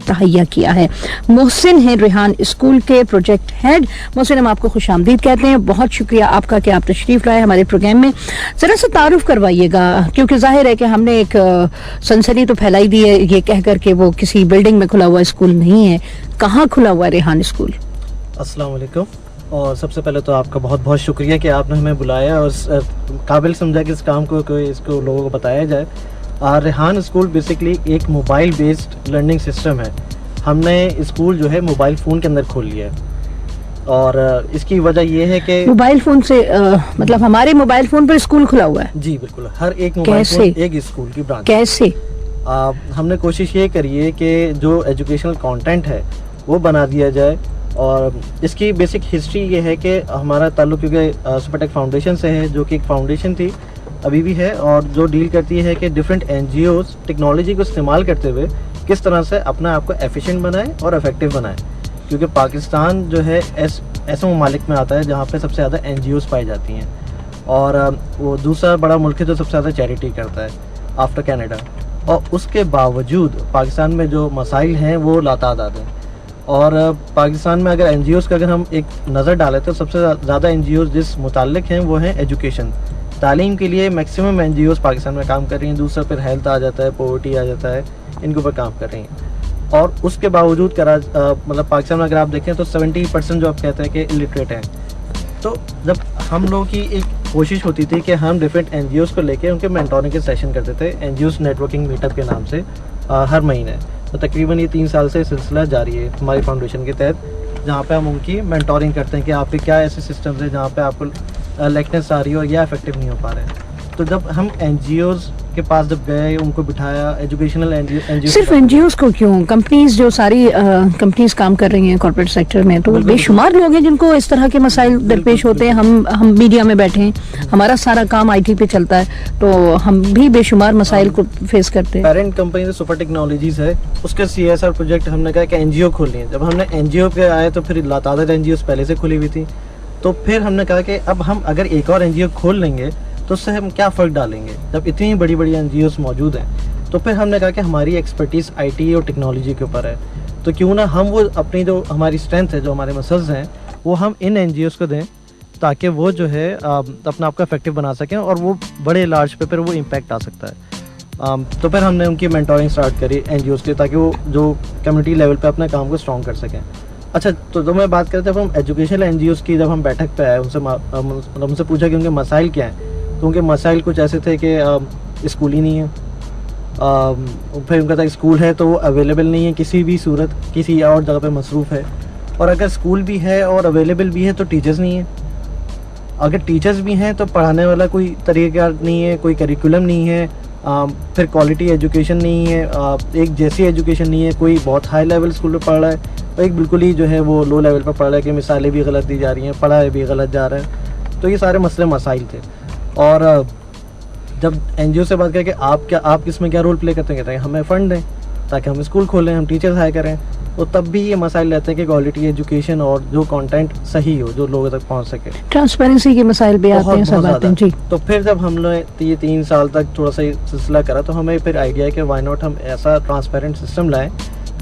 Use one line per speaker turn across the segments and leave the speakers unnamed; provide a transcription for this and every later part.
تہیا کیا ہے. محسن ہیں ریحان اسکول کے پروجیکٹ ہیڈ. محسن, ہم آپ کو خوش آمدید کہتے ہیں. بہت شکریہ آپ کا کہ آپ تشریف لائے ہمارے پروگرام میں. ذرا سا تعارف کروائیے گا, کیونکہ ظاہر ہے کہ ہم نے ایک سنسنی تو پھیلائی دی ہے یہ کہہ کر کہ وہ کسی بلڈنگ میں کھلا ہوا اسکول نہیں ہے. کہاں کھلا ہوا ہے ریحان اسکول؟
السلام علیکم. اور سب سے پہلے تو آپ کا بہت بہت شکریہ کہ آپ نے ہمیں بلایا اور قابل سمجھا کہ اس کام کو اس کو لوگوں کو بتایا جائے. ریحان اسکول بیسکلی ایک موبائل بیسڈ لرننگ سسٹم ہے. ہم نے اسکول جو ہے موبائل فون کے اندر کھول لیا ہے, اور اس کی وجہ یہ ہے کہ
موبائل فون سے مطلب ہمارے موبائل فون پر اسکول کھلا ہوا ہے؟
جی بالکل, ہر ایک موبائل فون ایک اسکول کی برانچ.
کیسے؟
ہم نے کوشش یہ کری ہے کہ جو ایجوکیشنل کانٹینٹ ہے وہ بنا دیا جائے. اور اس کی بیسک ہسٹری یہ ہے کہ ہمارا تعلق کیونکہ سپر ٹیک فاؤنڈیشن سے ہے, جو کہ ایک فاؤنڈیشن تھی, ابھی بھی ہے, اور جو ڈیل کرتی ہے کہ different NGOs technology کو استعمال کرتے ہوئے کس طرح سے اپنے آپ کو ایفیشینٹ بنائے اور افیکٹو بنائے. کیونکہ پاکستان جو ہے ایسے ممالک میں آتا ہے جہاں پہ سب سے زیادہ این جی اوز پائی جاتی ہیں, اور وہ دوسرا بڑا ملک ہے جو سب سے زیادہ چیریٹی کرتا ہے آفٹر کینیڈا. اور اس کے باوجود پاکستان میں جو مسائل ہیں وہ لاتعداد ہیں. اور پاکستان میں اگر این جی اوز کا اگر ہم ایک نظر ڈالیں تو سب سے زیادہ این جی اوز جس متعلق ہیں وہ ہیں ایجوکیشن, تعلیم کے لیے maximum NGOs Pakistan میں کام کر رہی ہیں. دوسرا پھر ہیلتھ آ جاتا ہے, پاورٹی آ جاتا ہے, ان کے اوپر کام کر رہی ہیں. اور اس کے باوجود مطلب پاکستان میں اگر آپ دیکھیں تو 70% جو آپ کہتے ہیں کہ الٹریٹ ہیں. تو جب ہم لوگوں کی ایک کوشش ہوتی تھی کہ ہم ڈفرینٹ این جی اوز کو لے کے ان کے مینٹورنگ کے سیشن کرتے تھے NGOs networking meet up کے نام سے ہر مہینے. تو تقریباً یہ 3 سال سے سلسلہ جاری ہے ہماری فاؤنڈیشن کے تحت, جہاں پہ ہم ان کی مینٹورنگ کرتے ہیں کہ آپ کے کیا ایسے سسٹمز ہیں جہاں پہ آپ کو لیکنیس آ رہی ہے اور یا افیکٹو نہیں ہو پا رہے ہیں. تو جب ہم این جی اوز کے پاس جب گئے, ان کو بٹھایا, ایجوکیشنل این جی او,
صرف این جی اوز کو کیوں, کمپنیز جو ساری کمپنیز کام کر رہی ہیں کارپوریٹ سیکٹر میں, تو بے شمار لوگ ہیں جن کو اس طرح کے مسائل درپیش ہوتے ہیں. ہم میڈیا میں بیٹھے ہیں, ہمارا سارا کام آئی ٹی پہ چلتا ہے, تو ہم بھی بے شمار مسائل کو فیس کرتے ہیں.
پیرنٹ کمپنی سپر ٹیکنالوجیز ہے, اس کا سی ایس آر پروجیکٹ ہم نے کہا کہ این جی او کھولنی ہے. جب ہم نے این جی او پہ آئے تو پھر لاتعداد این جی اوز پہلے سے کھلی ہوئی تھی. تو پھر ہم نے کہا کہ اب ہم اگر ایک اور این جی او کھول لیں گے تو اس سے ہم کیا فرق ڈالیں گے, جب اتنی بڑی بڑی این جی اوز موجود ہیں. تو پھر ہم نے کہا کہ ہماری ایکسپرٹیز آئی ٹی اور ٹیکنالوجی کے اوپر ہے, تو کیوں نہ ہم وہ اپنی جو ہماری اسٹرینتھ ہے, جو ہمارے مسلز ہیں, وہ ہم ان این جی اوز کو دیں تاکہ وہ جو ہے اپنا آپ کو افیکٹو بنا سکیں اور وہ بڑے لارج پہ پھر وہ امپیکٹ آ سکتا ہے. تو پھر ہم نے ان کی مینٹورنگ اسٹارٹ کری این جی اوز کی, تاکہ وہ جو کمیونٹی لیول پہ اپنے کام کو اسٹرانگ کر سکیں. اچھا, تو میں بات کرتے جب ہم ایجوکیشنل این جی اوز کی جب ہم بیٹھک پہ آئے, ان سے پوچھا کہ ان کے مسائل کیا ہیں. تو ان کے مسائل کچھ ایسے تھے کہ اسکول ہی نہیں ہے, پھر ان کا تھا اسکول ہے تو وہ اویلیبل نہیں ہے کسی بھی صورت, کسی اور جگہ پہ مصروف ہے, اور اگر اسکول بھی ہے اور اویلیبل بھی ہے تو ٹیچرز نہیں ہیں. اگر ٹیچرز بھی ہیں تو پڑھانے والا کوئی طریقہ کار نہیں ہے, کوئی کریکولم نہیں ہے, پھر کوالٹی ایجوکیشن نہیں ہے, ایک جیسی ایجوکیشن نہیں ہے. کوئی بہت ہائی لیول اسکول پہ پڑھ رہا ہے اور ایک بالکل ہی جو ہے وہ لو لیول پہ پڑھ رہا ہے کہ مثالیں بھی غلط دی جا رہی ہیں, پڑھائی بھی غلط جا رہا ہے. تو یہ سارے مسائل تھے. اور جب این جی او سے بات کریں کہ آپ اس میں کیا رول پلے کرتے ہیں, کہتے ہیں ہمیں فنڈ دیں تاکہ ہم اسکول کھولیں, ہم ٹیچرز ہائر کریں. تو تب بھی یہ مسائل رہتے ہیں کہ کوالٹی ایجوکیشن اور جو کانٹینٹ صحیح ہو, جو لوگوں تک پہنچ سکے.
ٹرانسپیرنسی کے مسائل بھی آتے ہیں, سب آتے ہیں. جی,
تو پھر جب ہم نے یہ 3 سال تک تھوڑا سا سلسلہ کرا تو ہمیں پھر آئیڈیا ہے کہ وائی ناٹ ہم ایسا ٹرانسپیرنٹ سسٹم لائیں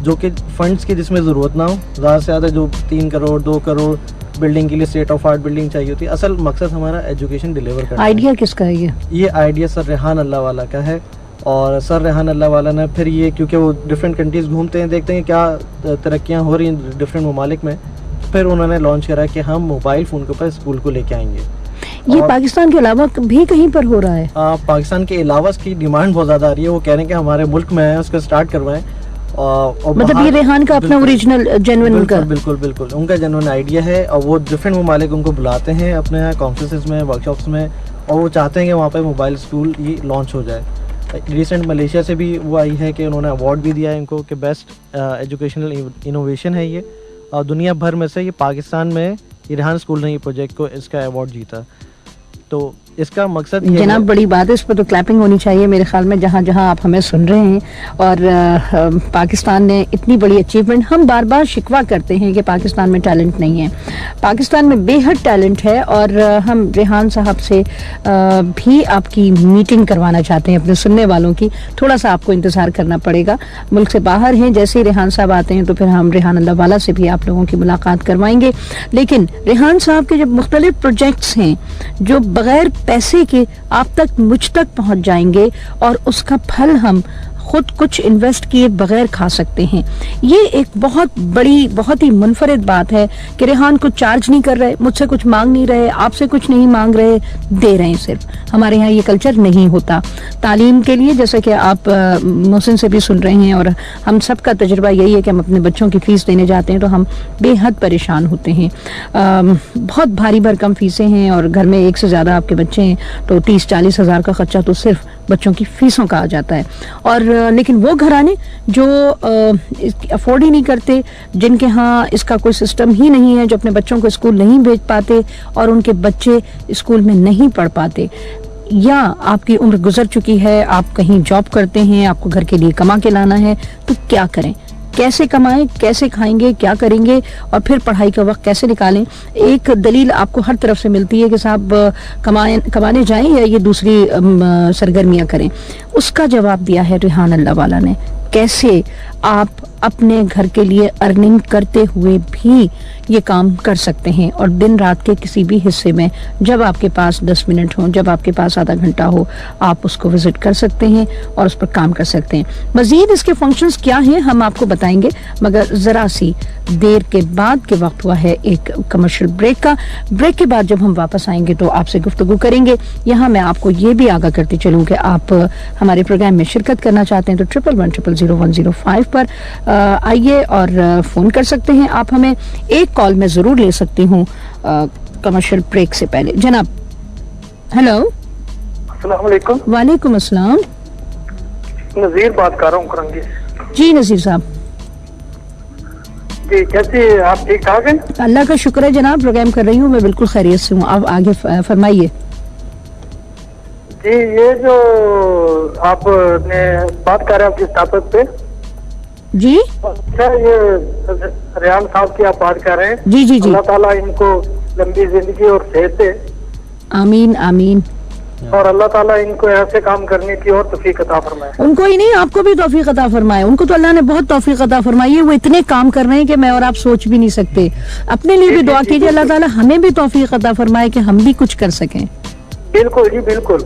جو کہ فنڈس کی جس میں ضرورت نہ ہو. زیادہ سے زیادہ جو 3 کروڑ 2 کروڑ بلڈنگ کے لیے اسٹیٹ آف آرٹ بلڈنگ چاہیے ہوتی ہے, اصل مقصد ہمارا ایجوکیشن ڈیلیور کرنا.
آئیڈیا کس کا ہے
یہ آئیڈیا سر ریحان اللہ والا کا ہے. اور سر ریحان اللہ والا نے پھر یہ, کیونکہ وہ ڈفرینٹ کنٹریز گھومتے ہیں, دیکھتے ہیں کیا ترقیاں ہو رہی ہیں ڈفرینٹ ممالک میں, پھر انہوں نے لانچ کرا کہ ہم موبائل فون کے اوپر اسکول کو لے کے آئیں گے.
یہ پاکستان کے علاوہ بھی کہیں پر ہو رہا ہے؟
پاکستان کے علاوہ اس کی ڈیمانڈ بہت زیادہ آ رہی ہے. وہ کہہ رہے ہیں کہ ہمارے ملک میں ہے, اس کو اسٹارٹ کروائیں.
مطلب یہ ریحان کا اپنا اوریجنل جینوئن ان کا
بالکل ان کا جینوئن آئیڈیا ہے, اور وہ ڈفرینٹ ممالک ان کو بلاتے ہیں اپنے یہاں کانفرنسز میں, ورک شاپس میں, اور وہ چاہتے ہیں کہ وہاں پہ موبائل اسکول یہ لانچ ہو جائے. ریسنٹ ملیشیا سے بھی وہ آئی ہے کہ انہوں نے ایوارڈ بھی دیا ہے ان کو کہ بیسٹ ایجوکیشنل انوویشن ہے یہ, اور دنیا بھر میں سے یہ پاکستان میں یہ ریحان اسکول نے یہ پروجیکٹ کو اس کا ایوارڈ جیتا. تو इसका मकसद ये
जनाब
है,
बड़ी बात है, इस पर तो क्लैपिंग होनी चाहिए मेरे ख्याल में, जहाँ जहाँ आप हमें सुन रहे हैं। और पाकिस्तान ने इतनी बड़ी अचीवमेंट, हम बार बार शिकवा करते हैं कि पाकिस्तान में टैलेंट नहीं है, पाकिस्तान में बेहद टैलेंट है। और हम रेहान साहब से भी आपकी मीटिंग करवाना चाहते हैं, अपने सुनने वालों की। थोड़ा सा आपको इंतज़ार करना पड़ेगा, मुल्क से बाहर हैं। जैसे ही रेहान साहब आते हैं तो फिर हम रेहान अल्लाह वाला से भी आप लोगों की मुलाकात करवाएंगे। लेकिन रेहान साहब के जब मुख्तलिफ प्रोजेक्ट्स हैं जो बगैर पैसे के आप तक, मुझ तक पहुंच जाएंगे और उसका फल हम खुद कुछ इन्वेस्ट किए बगैर खा सकते हैं। ये एक बहुत बड़ी, बहुत ही मुनफरिद बात है कि रेहान कुछ चार्ज नहीं कर रहे, मुझसे कुछ मांग नहीं रहे, आपसे कुछ नहीं मांग रहे, दे रहे हैं सिर्फ। हमारे यहाँ ये कल्चर नहीं होता। तालीम के लिए, जैसे कि आप मोहसिन से भी सुन रहे हैं, और हम सब का तजुर्बा यही है कि हम अपने बच्चों की फीस देने जाते हैं तो हम बेहद परेशान होते हैं। बहुत भारी भरकम फीसें हैं, और घर में एक से ज़्यादा आपके बच्चे हैं तो 30-40 हज़ार का खर्चा तो सिर्फ बच्चों की फीसों का आ जाता है। और लेकिन वो घराने जो अफोर्ड ही नहीं करते, जिनके यहाँ इसका कोई सिस्टम ही नहीं है, जो अपने बच्चों को स्कूल नहीं भेज पाते और उनके बच्चे स्कूल में नहीं पढ़ पाते, या आपकी उम्र गुजर चुकी है, आप कहीं जॉब करते हैं, आपको घर के लिए कमा के लाना है, तो क्या करें? कैसे कमाएं, कैसे खाएंगे, क्या करेंगे, और फिर पढ़ाई का वक्त कैसे निकालें? एक दलील आपको हर तरफ से मिलती है कि साहब कमाने जाएं या ये दूसरी सरगर्मियां करें। उसका जवाब दिया है रेहान अल्लाह वाला ने। कैसे आप अपने घर के लिए अर्निंग करते हुए भी ये काम कर सकते हैं, और दिन रात के किसी भी हिस्से में जब आपके पास 10 मिनट हो, जब आपके पास आधा घंटा हो, आप उसको विजिट कर सकते हैं और उस पर काम कर सकते हैं। मजीद इसके फंक्शंस क्या हैं हम आपको बताएंगे, मगर जरा सी देर के बाद के वक्त हुआ है एक कमर्शियल ब्रेक का। ब्रेक के बाद जब हम वापस आएंगे तो आपसे गुफ्तगू करेंगे। यहाँ मैं आपको ये भी आगाह करती चलूँ कि आप हमारे प्रोग्राम में शिरकत करना चाहते हैं तो 11100105 पर आइए और फोन कर सकते हैं। आप हमें एक कॉल में जरूर ले सकती हूँ कमर्शियल ब्रेक से पहले। जनाब हेलो,
अस्सलाम वालेकुम।
वालेकुम अस्सलाम।
नजीर बात कर रहा हूँ करंगी।
जी नजीर साहब,
जी कैसे आप? ठीक ठाक हैं?
अल्लाह का शुक्र है जनाब, प्रोग्राम कर रही हूँ मैं, बिल्कुल खैरियत से हूँ। आप आगे फरमाइए।
जी ये जो आप ने बात कर रहे हैं अपनी ताकत पे,
जी
अच्छा ये रेहान साहब की आप बात कर रहे हैं।
जी जी जी,
अल्लाह ताला इनको लंबी जिंदगी और सेहत दे,
आमीन आमीन।
और अल्लाह ताला इनको ऐसे काम करने की और तौफीक अता फरमाए।
उनको ही नहीं, आपको भी तौफीक अता फरमाए। उनको तो अल्लाह ने बहुत तौफीक अता फरमाई है, वो इतने काम कर रहे हैं कि मैं और आप सोच भी नहीं सकते। अपने लिए भी दुआ कीजिए, अल्लाह ताला हमें भी तौफीक अता फरमाए कि हम भी कुछ कर सकें।
बिल्कुल जी बिल्कुल।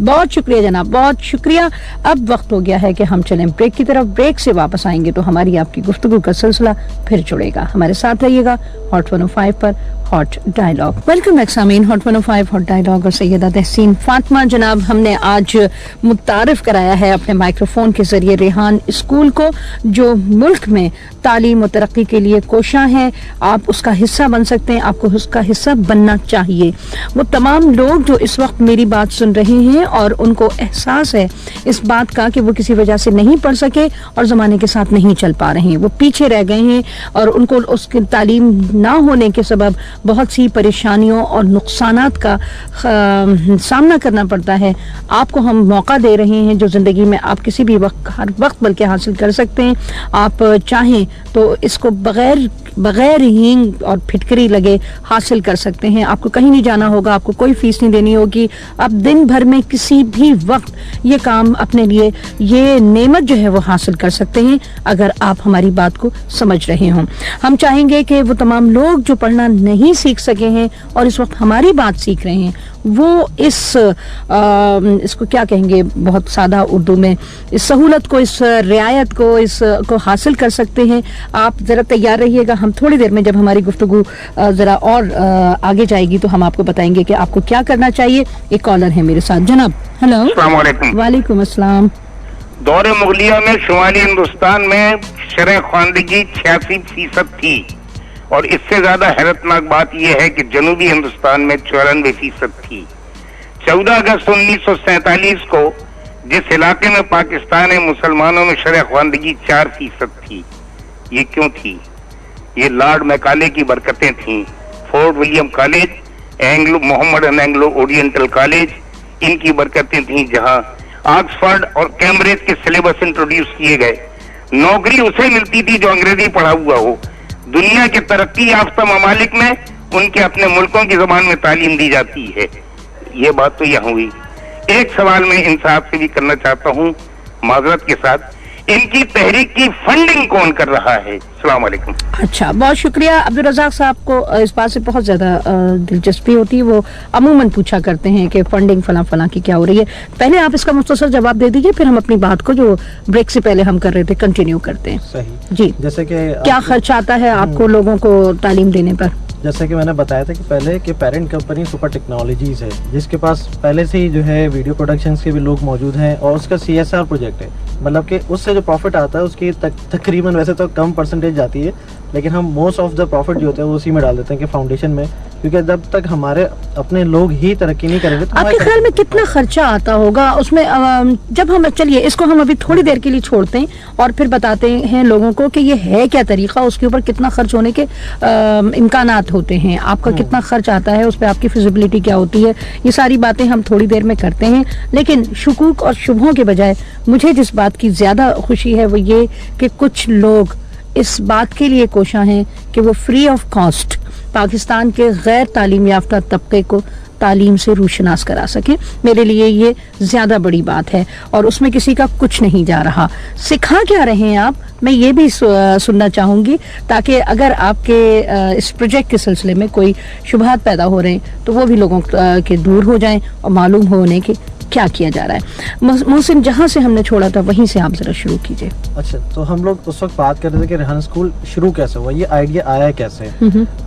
बहुत शुक्रिया जनाब, बहुत शुक्रिया। अब वक्त हो गया है कि हम चलें ब्रेक की तरफ। ब्रेक से वापस आएंगे तो हमारी आपकी गुफ्तगू का सिलसिला फिर जुड़ेगा। हमारे साथ रहिएगा हॉट 105 पर, hot dialogue. Welcome back Sameen, hot 105 hot dialogue और सैयदा तहसीन फातिमा। जनाब हमने आज मुतारिफ कराया है अपने माइक्रोफोन के जरिए रेहान स्कूल को, जो मुल्क में तालीम और तरक्की के लिए कोशां है। आप उसका हिस्सा बन सकते हैं, आपको उसका हिस्सा बनना चाहिए। वो तमाम लोग जो इस वक्त मेरी बात सुन रहे हैं और उनको एहसास है इस बात का कि वो किसी वजह से नहीं पढ़ सके और ज़माने के साथ नहीं चल पा रहे हैं, वो पीछे रह गए हैं और उनको उसकी तालीम ना होने के सबब बहुत सी परेशानियों और नुकसानात का सामना करना पड़ता है। आपको हम मौका दे रहे हैं जो ज़िंदगी में आप किसी भी वक्त, हर वक्त बल्कि हासिल कर सकते हैं। आप चाहें तो इसको बगैर हींग और फिटकरी लगे हासिल कर सकते हैं। आपको कहीं नहीं जाना होगा, आपको कोई फीस नहीं देनी होगी। आप दिन भर में किसी भी वक्त ये काम अपने लिए, ये नेमत जो है वो हासिल कर सकते हैं अगर आप हमारी बात को समझ रहे हों। हम चाहेंगे कि वो तमाम लोग जो पढ़ना नहीं सीख सके हैं और इस वक्त हमारी बात सीख रहे हैं, वो इसको क्या कहेंगे बहुत सादा उर्दू में, इस सहूलत को, इस रियायत को, इसको हासिल कर सकते हैं। आप ज़रा तैयार रहिएगा, हम थोड़ी देर में जब हमारी गुफ्तगू ज़रा और आगे जाएगी तो हम आपको बताएंगे कि आपको क्या करना चाहिए। एक कॉलर है मेरे साथ। जनाब हेलो, वालेकुम अस्सलाम।
दौरे मुगलिया में शुमाली हिंदुस्तान में शरह ख्वानदगी 86% थी, और इससे ज्यादा हैरतनाक बात यह है कि जनूबी हिंदुस्तान में 94% थी। 14 अगस्त 1947 को जिस इलाके में पाकिस्तान है, मुसलमानों में शरह ख्वानदगी 4% थी। ये क्यों थी? ये लॉर्ड मैकाले की बरकतें थीं। Fort William college Mohammedan Anglo oriental college, इनकी बरकतें थीं, जहां ऑक्सफोर्ड और कैम्ब्रिज के सिलेबस इंट्रोड्यूस किए गए। नौकरी उसे मिलती थी जो अंग्रेजी पढ़ा हुआ हो। दुनिया के तरक्की याफ्ता ममालिक में उनके अपने मुल्कों की जबान में तालीम दी जाती है। ये बात तो यहाँ हुई। एक सवाल मैं इन साहब से भी करना चाहता हूँ माजरत के साथ, इनकी तहरीक की फंडिंग कौन कर रहा है? अस्सलाम वालेकुम।
अच्छा, बहुत शुक्रिया। अब्दुल रज़ाक साहब को इस बात से बहुत ज़्यादा दिलचस्पी होती है, वो अमूमन पूछा करते हैं कि फंडिंग फलां फलां की क्या हो रही है। पहले आप इसका मुख्तसर जवाब दे दीजिए, फिर हम अपनी बात को जो ब्रेक से पहले हम कर रहे थे कंटिन्यू करते हैं।
सही
जी,
जैसे कि
क्या खर्च आता है आपको लोगों को तालीम देने पर?
जैसे कि मैंने बताया था कि पहले कि पेरेंट कंपनी सुपर टेक्नोलॉजीज है, जिसके पास पहले से ही जो है वीडियो प्रोडक्शंस के भी लोग मौजूद हैं, और उसका CSR प्रोजेक्ट है, मतलब कि उससे जो प्रॉफिट आता है उसकी तकरीबन वैसे तो कम परसेंटेज जाती है, लेकिन हम मोस्ट ऑफ द प्रॉफिट जो होता है वो उसी में डाल देते हैं कि फाउंडेशन में, क्योंकि जब तक हमारे अपने लोग ही तरक्की नहीं करेंगे तो
आपके ख्याल में कितना खर्चा आता होगा उसमें? जब हम, चलिए इसको हम अभी थोड़ी देर के लिए छोड़ते हैं और फिर बताते हैं लोगों को कि ये है क्या तरीका, उसके ऊपर कितना खर्च होने के इम्कानात होते हैं, आपका कितना खर्च आता है, उस पर आपकी फिजिबिलिटी क्या होती है, ये सारी बातें हम थोड़ी देर में करते हैं। लेकिन शुकूक और शुभों के बजाय मुझे जिस बात की ज्यादा खुशी है वो ये कि कुछ लोग इस बात के लिए कोशा हैं कि वो फ्री ऑफ कॉस्ट पाकिस्तान के गैर तालीम याफ्ता तबके को तालीम से रूशनास करा सके। मेरे लिए ये ज्यादा बड़ी बात है और उसमें किसी का कुछ नहीं जा रहा। सिखा क्या रहे हैं आप, मैं ये भी सुनना चाहूंगी, ताकि अगर आपके इस प्रोजेक्ट के सिलसिले में कोई शुबहात पैदा हो रहे हैं तो वो भी लोगों के दूर हो जाएं और मालूम होने के क्या किया जा रहा है। मोहसिन, जहाँ से हमने छोड़ा था वहीं से आप जरा शुरू कीजिए।
अच्छा, तो हम लोग उस वक्त बात कर रहे थे कि रेहान स्कूल शुरू कैसे हुआ, ये आइडिया आया कैसे।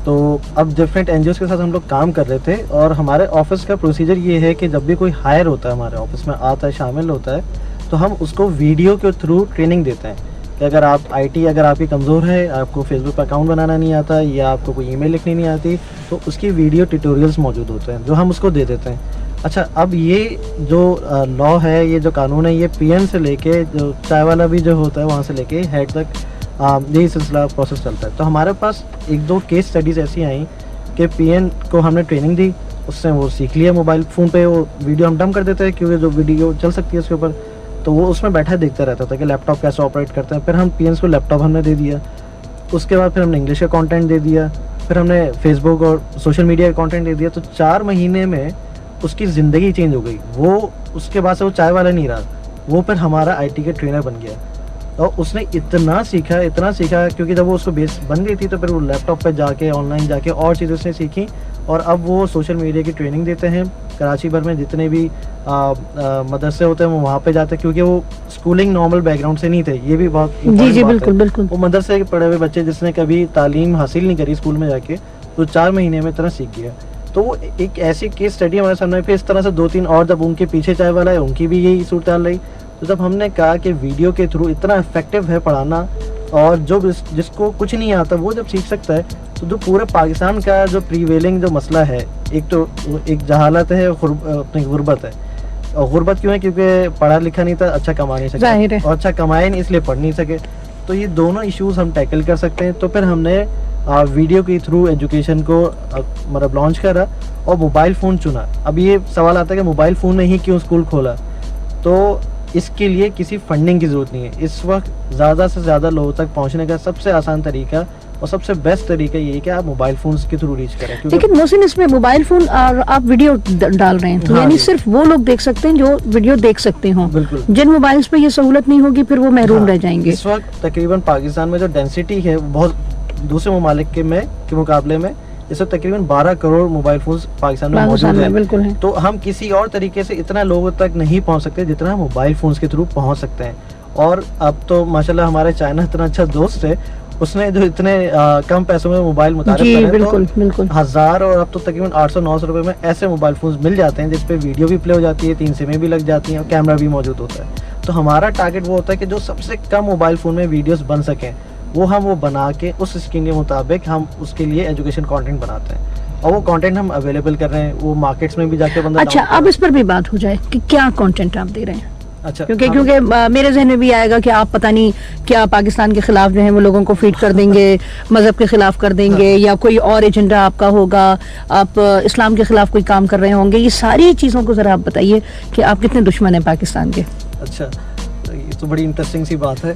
तो अब डिफरेंट एनजीओ के साथ हम लोग काम कर रहे थे, और हमारे ऑफिस का प्रोसीजर ये है कि जब भी कोई हायर होता है हमारे ऑफिस में आता है, शामिल होता है, तो हम उसको वीडियो के थ्रू ट्रेनिंग देते हैं कि अगर आप IT अगर आपकी कमज़ोर है, आपको फेसबुक पर अकाउंट बनाना नहीं आता या आपको कोई ईमेल लिखनी नहीं आती, तो उसकी वीडियो ट्यूटोरियल्स मौजूद होते हैं जो हम उसको दे देते हैं। अच्छा, अब ये जो लॉ है, ये जो कानून है, ये PM से लेके जो चाय वाला भी जो होता है वहाँ से लेके हेड तक यही सिलसिला प्रोसेस चलता है। तो हमारे पास 1-2 केस स्टडीज़ ऐसी आई कि PM को हमने ट्रेनिंग दी, उससे वो सीख लिया, मोबाइल फ़ोन पे वो वीडियो हम डम कर देते हैं क्योंकि जो वीडियो चल सकती है उसके ऊपर, तो वो उसमें बैठा देखता रहता था कि लैपटॉप कैसे ऑपरेट करते हैं। फिर हम PMs को लैपटॉप हमने दे दिया, उसके बाद फिर हमने इंग्लिश का कंटेंट दे दिया, फिर हमने फेसबुक और सोशल मीडिया का कंटेंट दे दिया। तो 4 महीने में उसकी ज़िंदगी चेंज हो गई। वो उसके बाद से वो चाय वाला नहीं रहा, वो फिर हमारा IT के ट्रेनर बन गया। और उसने इतना सीखा क्योंकि जब वो उसको बेस बन गई थी तो फिर वो लैपटॉप पे जाके ऑनलाइन जाके और चीज़ें उसने सीखी, और अब वो सोशल मीडिया की ट्रेनिंग देते हैं। कराची भर में जितने भी मदरसे होते हैं वो वहाँ पे जाते हैं, क्योंकि वो स्कूलिंग नॉर्मल बैकग्राउंड से नहीं थे, ये भी बहुत
जी बिल्कुल बिल्कुल।
वो मदरसे के पढ़े हुए बच्चे जिसने कभी तालीम हासिल नहीं करी स्कूल में जाके, तो 4 महीने में इतना सीख गया। तो वो एक ऐसी केस स्टडी हमारे सामने, फिर इस तरह से 2-3 और जब उनके पीछे चाय वाला है उनकी भी यही सूरत हाल रही। तो जब हमने कहा कि वीडियो के थ्रू इतना इफेक्टिव है पढ़ाना, और जो जिसको कुछ नहीं आता वो जब सीख सकता है, तो जो पूरे पाकिस्तान का जो प्रीवेलिंग जो मसला है, एक तो एक जहालत है, अपनी गुर्बत है। और गुर्बत क्यों है? क्योंकि पढ़ा लिखा नहीं था, अच्छा कमा नहीं सके, और अच्छा कमाए नहीं इसलिए पढ़ नहीं सके। तो ये दोनों इश्यूज हम टैकल कर सकते हैं। तो फिर हमने वीडियो के थ्रू एजुकेशन को मतलब लॉन्च करा और मोबाइल फ़ोन चुना। अब ये सवाल आता है कि मोबाइल फ़ोन में ही क्यों स्कूल खोला, तो इसके लिए किसी फंडिंग की ज़रूरत नहीं है। इस वक्त ज़्यादा से ज़्यादा लोगों तक पहुंचने का सबसे आसान तरीका और सबसे बेस्ट तरीका ये है कि आप मोबाइल फ़ोन्स के थ्रू रीच करें।
लेकिन मोहसिन, इसमें मोबाइल फ़ोन और आप वीडियो डाल रहे हैं, तो यानी सिर्फ वो लोग देख सकते हैं जो वीडियो देख सकते हों।
बिल्कुल।
जिन मोबाइल्स पे ये सहूलत नहीं होगी फिर वो महरूम रह जाएंगे।
इस वक्त तकरीबन पाकिस्तान में जो डेंसिटी है बहुत दूसरे ममालिक के मुकाबले में, इस वक्त तकरीबन 12 करोड़ मोबाइल फोन्स पाकिस्तान में मौजूद हैं।
बिल्कुल है।
तो हम किसी और तरीके से इतना लोगों तक नहीं पहुंच सकते जितना मोबाइल फोन्स के थ्रू पहुंच सकते हैं। और अब तो माशाल्लाह हमारे चाइना इतना अच्छा दोस्त है, उसने जो इतने कम पैसों में मोबाइल मुतारिफ करे,
बिल्कुल, तो बिल्कुल
1000 और अब तो तकरीबन 800-900 रुपए में ऐसे मोबाइल फोन्स मिल जाते हैं जिसपे वीडियो भी प्ले हो जाती है, 3 सिमें भी लग जाती हैं और कैमरा भी मौजूद होता है। तो हमारा टारगेट वो होता है कि जो सबसे कम मोबाइल फोन में वीडियोस बन सकें वो बना के उस स्कीम के मुताबिक हम उसके लिए एजुकेशन कंटेंट बनाते हैं, और वो कंटेंट हम अवेलेबल कर रहे हैं, वो मार्केट्स में भी जाके बंदा।
अच्छा, अब इस पर भी बात हो जाए कि क्या कंटेंट आप दे रहे हैं।
اچھا
کیونکہ میرے ذہن میں بھی آئے گا کہ آپ پتہ نہیں کیا پاکستان کے خلاف جو ہے وہ لوگوں کو فیڈ کر دیں گے، مذہب کے خلاف کر دیں گے، یا کوئی اور ایجنڈا آپ کا ہوگا، آپ اسلام کے خلاف کوئی کام کر رہے ہوں گے. یہ ساری چیزوں کو ذرا آپ بتائیے کہ آپ کتنے دشمن ہیں پاکستان کے.
اچھا یہ تو بڑی انٹرسٹنگ سی بات ہے.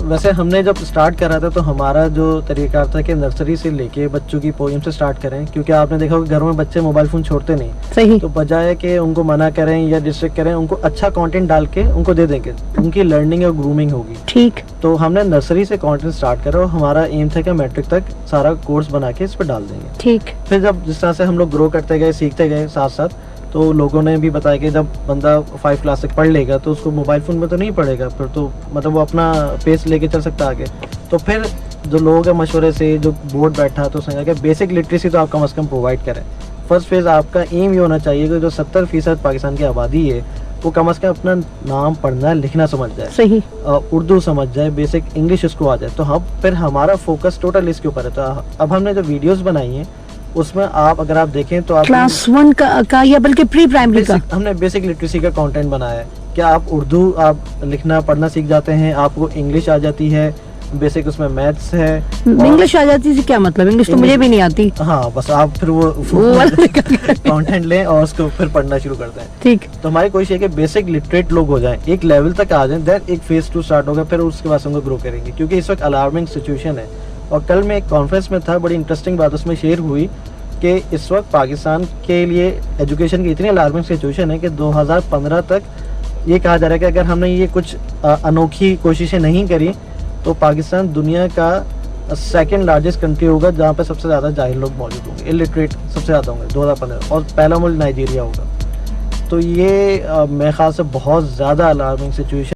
ویسے ہم نے جب اسٹارٹ کرا تھا تو ہمارا جو طریقہ کار تھا کہ نرسری سے لے کے بچوں کی پوئم سے اسٹارٹ کریں، کیونکہ آپ نے دیکھا کہ گھروں میں بچے موبائل فون چھوڑتے نہیں.
صحیح.
تو بجائے کہ ان کو منع کریں یا ڈسٹریکٹ کریں، ان کو اچھا کانٹینٹ ڈال کے ان کو دے دیں گے، ان کی لرننگ اور گرومنگ ہوگی.
ٹھیک.
تو ہم نے نرسری سے کانٹینٹ اسٹارٹ کرا اور ہمارا ایم تھا کہ میٹرک تک سارا کورس بنا کے اس پہ ڈال دیں گے.
ٹھیک.
پھر جب جس طرح سے ہم لوگ گرو کرتے گئے، سیکھتے گئے ساتھ ساتھ، تو لوگوں نے بھی بتایا کہ جب بندہ 5 کلاس تک پڑھ لے گا تو اس کو موبائل فون میں تو نہیں پڑھے گا، پھر تو مطلب وہ اپنا پیس لے کے چل سکتا آگے. تو پھر جو لوگوں کے مشورے سے جو بورڈ بیٹھا تو اس نے کہا کہ بیسک لٹریسی تو آپ کم از کم پرووائڈ کریں. فرسٹ فیز آپ کا ایم یہ ہونا چاہیے کہ جو 70% پاکستان کی آبادی ہے وہ کم از کم اپنا نام پڑھنا لکھنا سمجھ جائے.
صحیح.
اردو سمجھ جائے، بیسک انگلش اس کو آ جائے. تو پھر ہمارا فوکس ٹوٹل اس کے اوپر ہے. تو اب ہم نے جو ویڈیوز بنائی ہیں اس میں اگر آپ دیکھیں تو آپ
کلاس 1 کا یا بلکہ پری پرائمری کا
ہم نے بیسک لٹریسی کا کانٹینٹ بنایا ہے. کیا آپ اردو آپ لکھنا پڑھنا سیکھ جاتے ہیں، آپ کو انگلش آ جاتی ہے، بیسک اس میں میتھس ہے.
انگلش آ جاتی ہے کیا مطلب؟ انگلش تو مجھے بھی نہیں آتی.
ہاں بس آپ پھر وہ کانٹینٹ لیں اور اس کو پھر پڑھنا شروع کرتے ہیں.
ٹھیک.
تو ہماری کوشش ہے کہ بیسک لٹریٹ لوگ ہو جائیں، ایک لیول تک آ جائیں، دین ایک فیز 2 اسٹارٹ ہوگا، پھر اس کے بعد ہم کو گرو کریں گے. کیونکہ اس وقت الارمنگ سچویشن ہے. اور کل میں ایک کانفرنس میں تھا، بڑی انٹرسٹنگ بات اس میں شیئر ہوئی کہ اس وقت پاکستان کے لیے ایجوکیشن کی اتنی الارمنگ سچویشن ہے کہ 2015 تک یہ کہا جا رہا ہے کہ اگر ہم نے یہ کچھ انوکھی کوششیں نہیں کری تو پاکستان دنیا کا 2nd لارجسٹ کنٹری ہوگا جہاں پہ سب سے زیادہ جاہل لوگ موجود ہوں گے، الٹریٹ سب سے زیادہ ہوں گے 2015، اور پہلا ملک نائجیریا ہوگا. تو یہ میرے خیال سے بہت زیادہ الارمنگ سچویشن